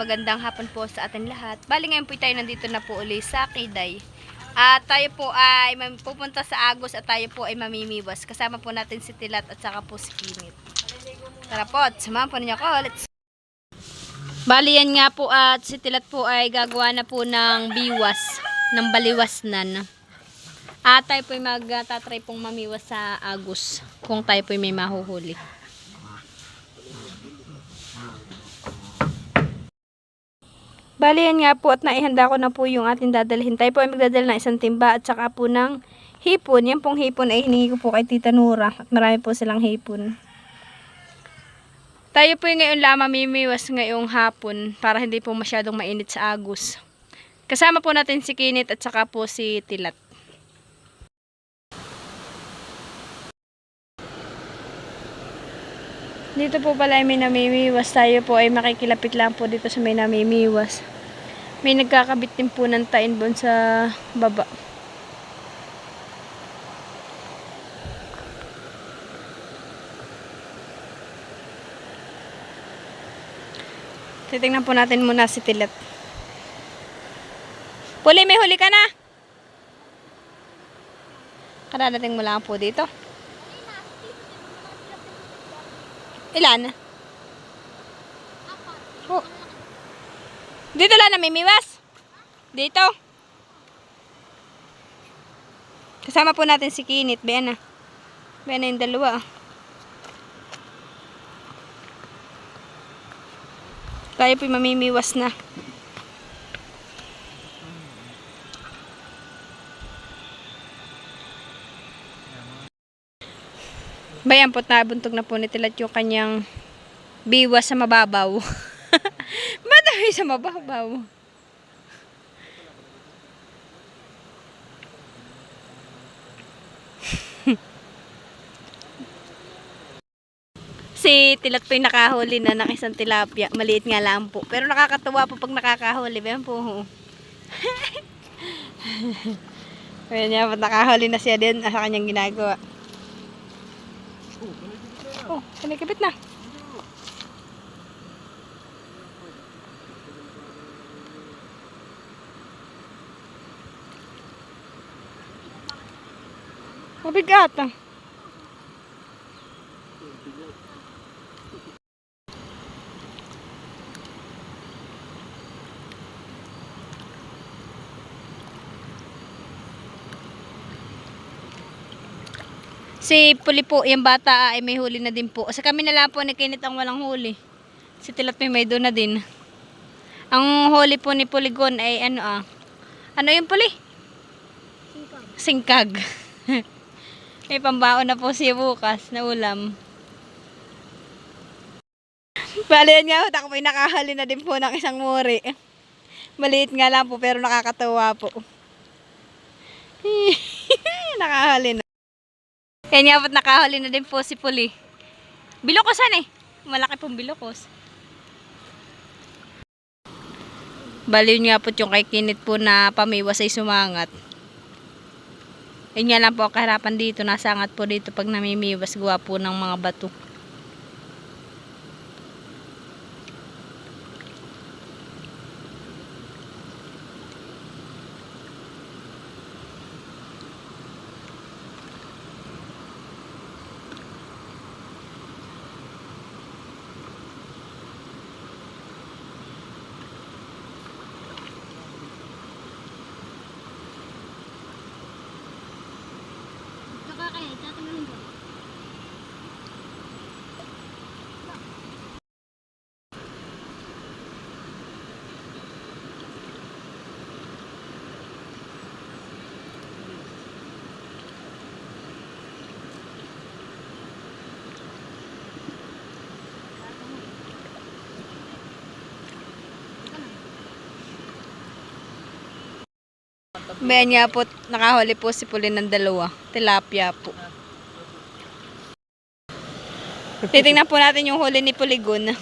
magandang hapon po sa atin lahat. Bali ngayon po tayo nandito na po uli sa Kiday. At tayo po ay pupunta sa Agos at tayo po ay mamimiwas. Kasama po natin si Tilat at saka po si Kinit. Tara po, samahan po ninyo ako. Bali yan nga po at si Tilat po ay gagawa na po ng biwas, ng baliwasnan. At tayo po ay magtatry pong mamiwas sa Agos kung tayo po ay may mahuhuli. Bali yan nga po at naihanda ko na po yung ating dadalhin. Tayo po ay magdadala ng isang timba at saka po ng hipon. Yan pong hipon ay hiningi ko po kay Tita Nora. At marami po silang hipon. Tayo po ngayon lang mamimiwas ngayong hapon para hindi po masyadong mainit sa Agos. Kasama po natin si Kinit at saka po si Tilat. Dito po pala ay may namimiwas. Tayo po ay makikilapit lang po dito sa may namimiwas. May nagkakabit din po ng tain doon sa baba. Titingnan po natin muna si Tilat. Puli, may huli ka na. Kadadating mo lang po dito. Ilan? Oh. Dito lang namimiwas. Dito. Kasama po natin si Kinit. Bayan na. Bayan na yung dalawa. Tayo po mamimiwas na. Bayan po, nabuntog na po ni Tilat yung kanyang biwas sa mababaw. Madami sa mababaw. Si Tilat po yung nakahuli na ng isang tilapia. Maliit nga lang po. Pero nakakatuwa po pag nakakahuli. Bayan po. Bayan niya po, nakahuli na siya din sa kanyang ginagawa. Oh, kumikipit na. Mabigat ah. Si Puli po, yung bata ay may huli na din po. Sa kami na lang po ni Kinit ang walang huli. Si Tilat may doon na din. Ang huli po ni Puligon ay ano Ano yung Puli? Singkag. May pambaon na po siya bukas na ulam. Bali yan nga, ako may nakahali na din po ng isang muri. Maliit nga lang po pero nakakatawa po. Nakahali na. Yan nga po't nakahuli na din po si Puli. Bilokosan malaki pong bilokos. Baliw nga po't yung kay Kinit po na pamiwas ay sumangat. Yan nga lang po kaharapan dito. Nasangat po dito pag namimiwas. Gawa po ng mga bato. Bayan nga po, nakahuli po si Puli ng dalawa. Tilapia po. Titingnan po natin yung huli ni Puligon.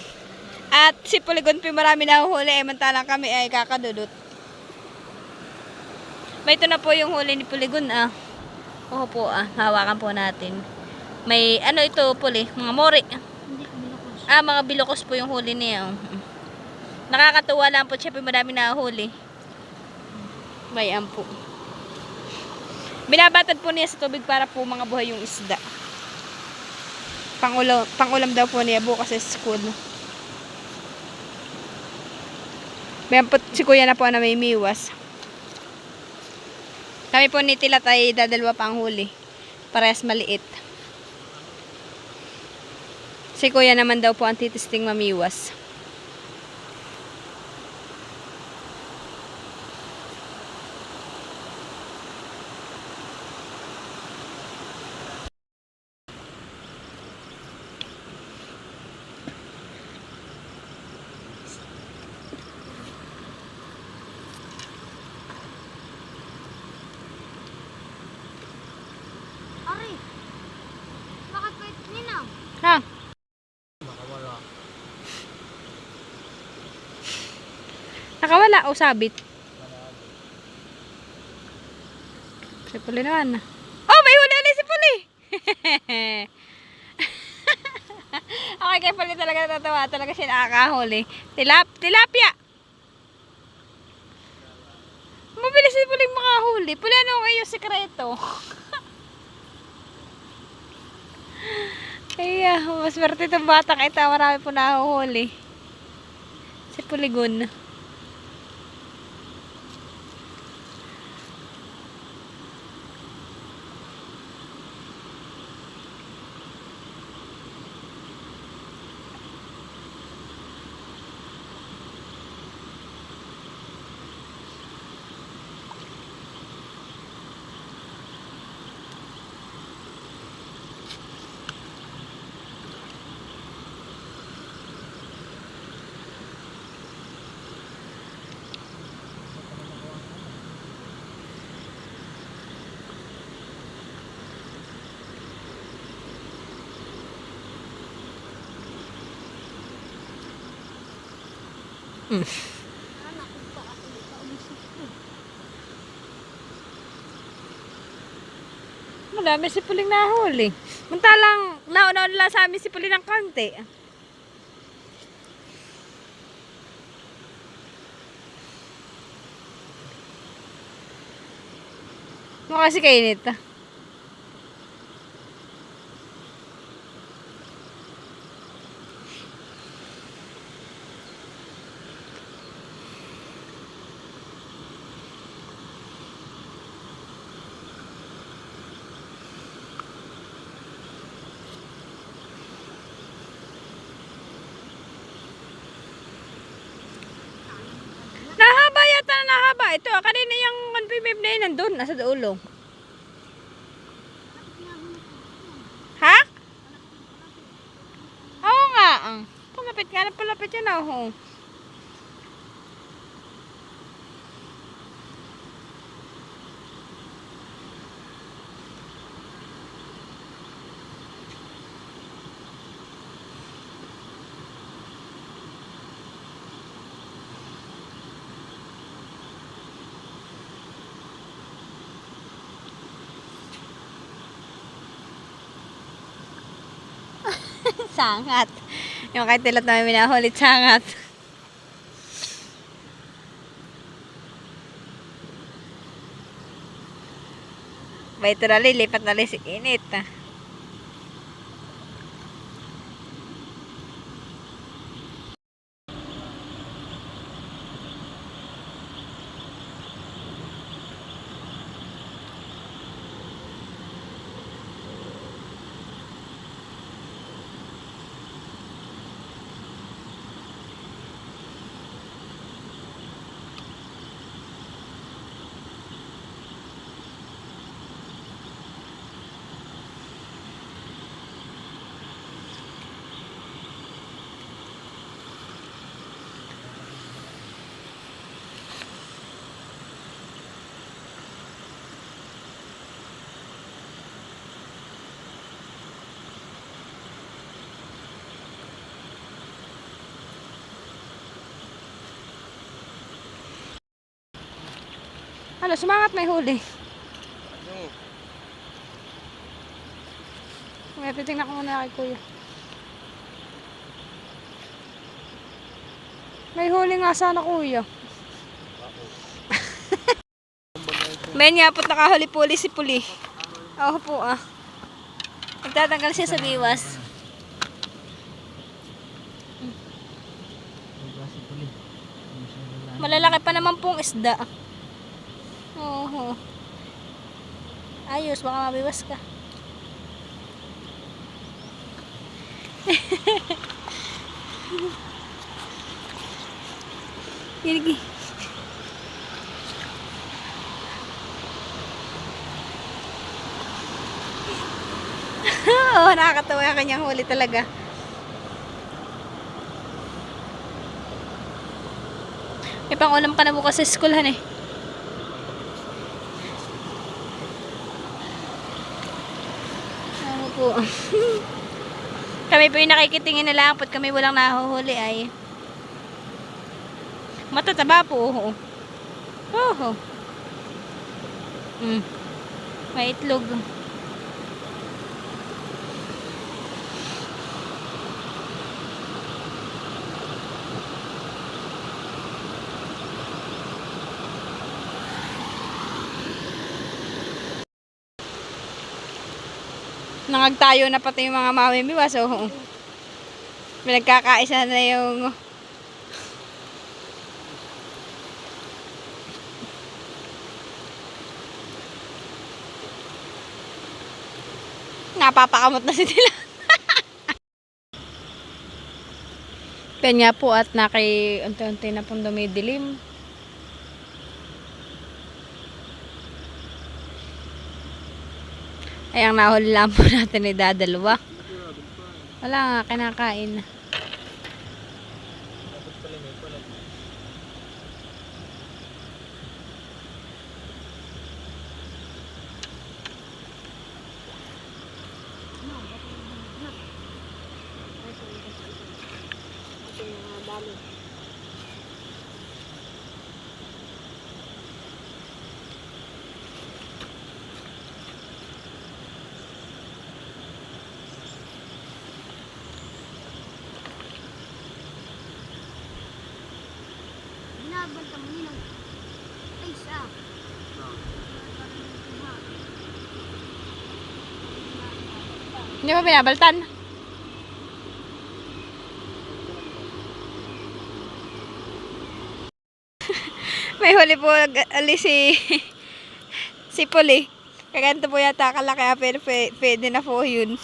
At si Puligon po marami na huli. Mantalang kami ay kakadudot. May ito na po yung huli ni Puligon Oo po hawakan po natin. May ano ito Puli? Mga mori. Mga bilokos po yung huli niya. Nakakatuwa lang po, syempre marami nahuli. Bayan po. Binabatad po niya sa tubig para po mga buhay yung isda. Pangulam daw po niya bukas sa school. Bayan po, si kuya na po na may miwas. Kami po ni Tilat ay dadalwa pang huli. Parehas maliit. Si kuya naman daw po ang titisting mamiwas. Ari, bakit kahit ninang? Ha? Nakawala o sabit? Si Puli naman. Oh, may huli ulit si Puli! Okay, kay Puli talaga natatawa. Talaga siya nakakahuli. Tilapia! Mabilis si Puli makahuli. Puli, ano ang iyong sikreto? Ay, mas swerte itong batang ito. Marami po nahuhuli. Si Puligon. Madami si Puling nahuli. Muntalang nauna lang sa amin si Puli ng konti. Mukha si kainit. Nahaba yata na nahaba. Ito, kanina yung 1 na yun nandun. Nasa dulo. Ha? Oo nga. Palapit nga na palapit yan. Oh. Sangat. Yung kay Tilat namin minahulit sangat. Ba ito na lipat na si init. Ano, sumangat may huli. May titingnan ko muna kay kuya. May huli nga sana, kuya. Men nga po't nakahuli puli si Puli. Oo po ah. Nagtatanggal siya sa biwas. Malalaki pa naman pong isda. Oo. Ayos, baka mabiwas ka. Gigi. Oo, nakakatawa yung kanyang huli talaga. May pang-ulam ka na bukas sa schoolhan eh. Ano po. Kami po yung nakikitingin na lang at kami walang nahuhuli ay. Matataba po. Oo. Oo. May itlog. Nangagtayo na pati yung mga mamimiwas. Oo. Pinagkakaisa na yung napapakamot na si Tila. Kanya po at unti-unti na pong dumidilim. Ay, ang nahuli lang po natin ay dadalawa. Wala nga, kinakain. Binabanta mo ninang. Ay, isa. Hindi mo binabaltan? May huli po ali si Puli. Kaganto po yata kalaki pero pwede na po yun.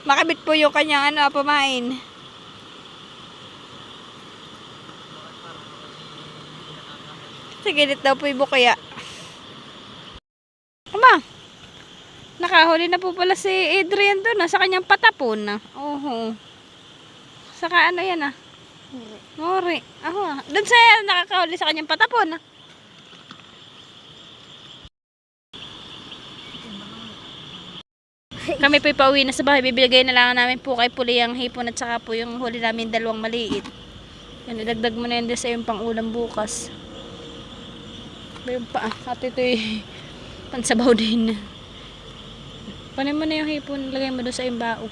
Makabit po yung kanyang pamain. Sige, daw po yung bukaya. Ama, nakahuli na po pala si Adrian doon sa kanyang patapon. Oho. Saka ano yan Mori. Ako doon sa nakakahuli sa kanyang patapon. Kami po pauwi na sa bahay. Bibigay na lang namin po kay Puli ang hipon at saka po yung huli namin dalawang maliit. Yan, idagdag mo na yun sa yung pang-ulam bukas. Bayun pa. At ito'y pansabaw din. Panin mo na yung hipon. Lagay mo doon sa yung bao.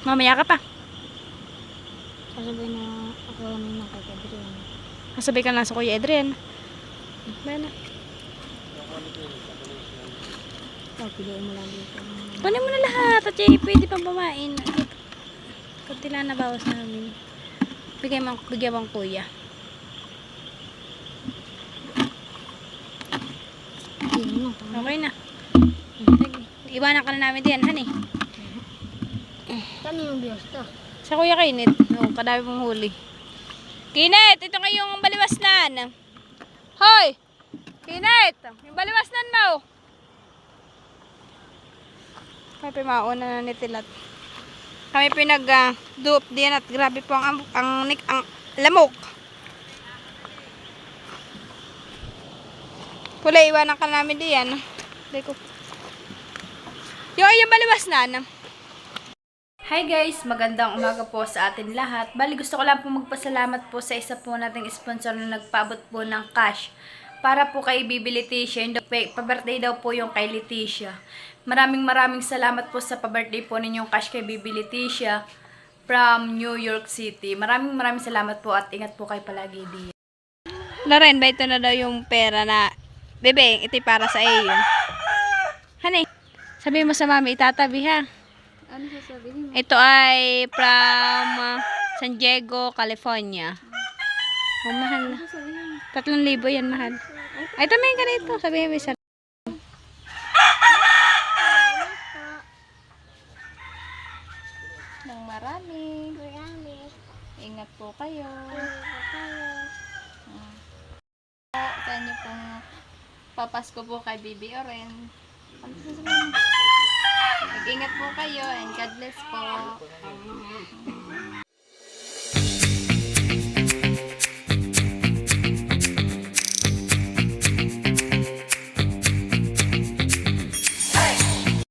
Mamaya ka pa. Kasabay na ako naman kay Adrian. Kasabay ka lang sa Kuya Adrian. Bayan na. Piliin mo lang dito. Kunin mo na lahat. At yung pwede pang pamain. Kunti lang nabawas namin. Bigyan mo ang kuya. Okay na. Iwanan ka na namin diyan, honey. Saan yung biyos to? Sa Kuya Kinit. Kadami mong huli. Kinit! Ito ngayong baliwasnan. Hoy! Kinit! Yung baliwasnan mo. Kami pimauna na ni Tilat. Kami pinag-duop din at grabe po ang lamok. Pula, iwanan ka namin diyan. Yung baliwasnan. Hi guys! Magandang umaga po sa atin lahat. Bali, gusto ko lang po magpasalamat po sa isa po nating sponsor na nagpaabot po ng cash para po kay Bibi Leticia. Pa-birthday daw po yung kay Leticia. maraming salamat po sa pa-birthday po ninyong cash kay Bibi Leticia from New York City. Maraming salamat po at ingat po kayo palagi, Bia. Loren, ba ito na daw yung pera na, bebe, ito'y para sa iyo. Honey, sabi mo sa mami, itatabi ha. Ano sasabihin mo? Ito ay from San Diego, California. Oh, mahal na. Sasabihin mo. 3,000 yan, mahal. Ay, tamayin ka dito. Sabihin mo isa. Nang marami. Ingat po kayo. Sa inyo pong papasko po kay Bibi Oren. Ano sasabihin mo? Mag-ingat po kayo and God bless po.